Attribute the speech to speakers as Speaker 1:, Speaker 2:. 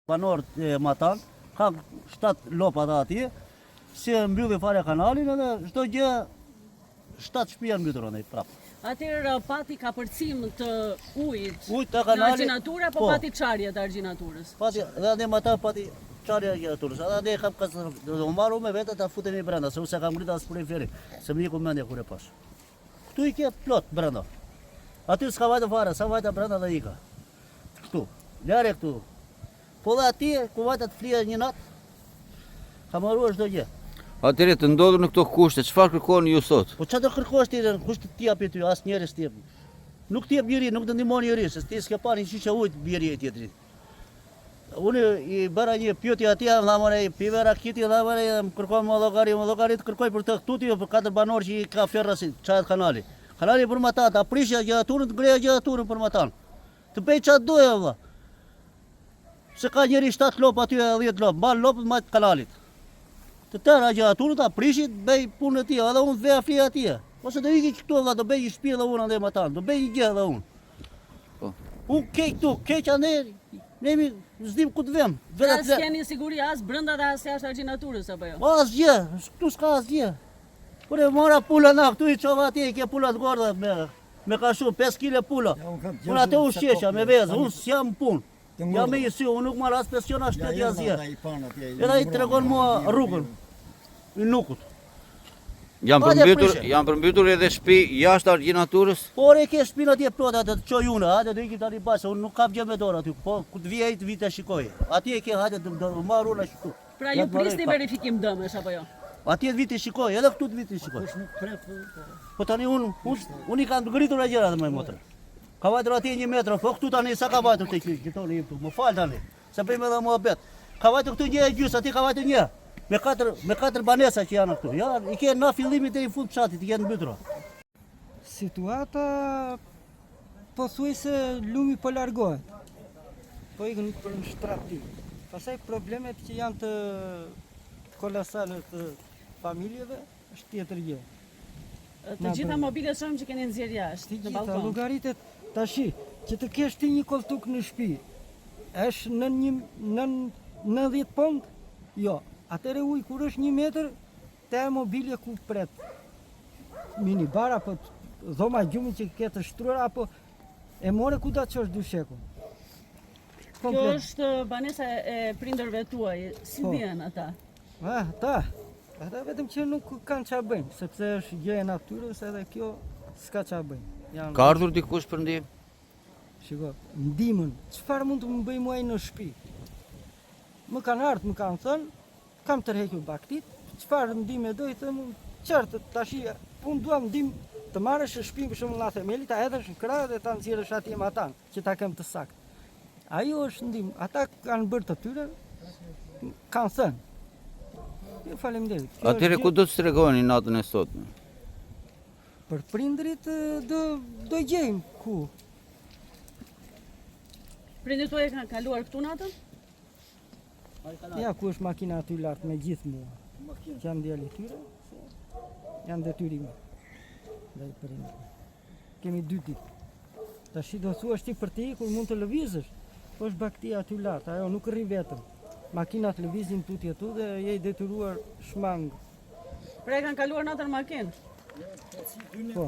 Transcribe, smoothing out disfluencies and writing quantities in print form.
Speaker 1: Banorët e Matan, ka 7 lopa dhe atje, si e mbylli fare kanalin edhe çdo gjë 7 shtëpi janë mbytur ndaj prapë.
Speaker 2: Atëherë pati ka përcim të ujit
Speaker 1: Ujit të
Speaker 2: në
Speaker 1: kanali.
Speaker 2: argjinaturë apo pati çarje të argjinaturës?
Speaker 1: Pati edhe ande Matan pati çarje të argjinaturës. Edhe ande kam do marru me vete ta futemi brenda, se unë kam ngritur as për feri, se më iku mendja kur e pash. Ktu i ke plot brenda. Aty s'ka vajtë fare, sa vajta brenda dhe ika. Ktu, lare këtu. Po dhe atje, ku vajta të flija një natë, ka marruar çdo gjë.
Speaker 3: Atëherë të ndodhur në këto kushte, çfarë kërkoni ju sot?
Speaker 1: Po çfarë do kërkosh ti, kush të japi ty, as njerëz ti. Nuk ti jep njëri, nuk të ndihmon njëri, se ti s'ke parë një çiçë ujit bjeri e tjetrit. Unë i bëra një pyetje atje, vëllai, pivera kiti vëllai, më kërkon llogari të kërkoj për të tuti për 4 banor që i ka ferrasin, çajt kanali. Kanali për mata, ta prishja gjaturën, të greja gjaturën për matan. Të bëj çfarë doja vëlla. Se ka njëri 7 lop aty, 10 lop, mban lopët mbaj kanalit. Të tëra gjaturën ta prishit, bëj punën e tij, edhe unë veja flia atje. Ose do iki këtu vëlla, do bëj një shtëpi edhe unë ande matan, do bëj një gjë edhe unë.
Speaker 3: Po.
Speaker 1: Unë kej këtu, keq ande, nemi s'dim ku të vëm.
Speaker 2: As keni siguri as brenda dhe as jashtë argjinaturës apo jo?
Speaker 1: Asgjë, këtu s'ka asgjë. Kur e mora pula na, këtu i çova atje, ke pula të gorda me ka shumë 5 kg pula. Unë atë ushqesha me vezë, unë s'jam punë. Jam me i sy, unë nuk marr as pension as shteti asgjë. Edhe ai tregon mua rrugën. I nukut.
Speaker 3: Janë përmbytur edhe shtëpi jashtë argjinaturës?
Speaker 1: Por e ke shtëpinë atje plot atë të çoj unë, hajde do iki tani bashkë, unë nuk kam gjë me dorë aty. Po ku të vija ai të vite shikoj. Atje e ke hajde do marr unë ashtu.
Speaker 2: Pra ju prisni verifikim dëmesh apo jo?
Speaker 1: Atje të viti shikoj, edhe këtu të viti shikoj. Po tani unë i kam ngritur e gjëra më motrë. Ka vajtur atje 1 metër, po këtu tani sa ka vajtur tek gjithoni këtu. Më fal tani. Se bëjmë edhe muhabet. Ka vajtur këtu një gjys, atje ka vajtur një. Me 4 banesa që janë këtu. Ja, i ke në fillimit deri në fund fshatit, i kanë mbytur.
Speaker 4: Situata pothuajse lumi po largohet. Po ikën për në shtrati. Pastaj problemet që janë të kolosale të familjeve është tjetër gjë.
Speaker 2: Të gjitha mobilet shohim që keni nxjerr jashtë në balkon.
Speaker 4: Llogaritet tashi që të kesh ti një koltuk në shtëpi. Është në 90 pont? Jo. Atëre uj kur është 1 metër, te mobilje ku pret. Minibar apo dhoma gjumin që ke të shtruar apo e more ku ta çosh dyshekun.
Speaker 2: Kjo është banesa e prindërve tuaj. Si vjen ata?
Speaker 4: Ata vetëm që nuk kanë ç'a bëjnë, sepse është gjë e natyrës edhe kjo s'ka ç'a bëjnë.
Speaker 3: Ka ardhur dikush për ndihmë?
Speaker 4: Shiko, ndihmën, çfarë mund të më bëj mua në shtëpi? Më kanë ardhur, më kanë thënë, kam tërhequr baktit, çfarë ndihmë do i them, qartë tash unë dua ndihmë të marrësh në shtëpi për shembull na themelit, ta hedhësh në krah dhe ta nxjerrësh atje me ata, që ta kem të saktë. Ajo është ndihmë, ata kanë bërë të tyre, kanë thënë. Jo, faleminderit.
Speaker 3: Atëherë ku do të stregoni natën e sotme?
Speaker 4: Për prindrit do gjejmë ku.
Speaker 2: Prindrit tuaj kanë kaluar këtu natën?
Speaker 4: Ja ku është makina aty lart me gjithë mua. Që jam djali tyre, janë detyrime. Ndaj prindrit. Kemi 2 ditë. Tash do thuash ti për të ikur mund të lëvizësh. Po është baktia aty lart, ajo nuk rri vetëm. Makinat lëvizin tutje atu dhe je i detyruar shmang.
Speaker 2: Pra e kanë kaluar natën makinë?
Speaker 4: Po.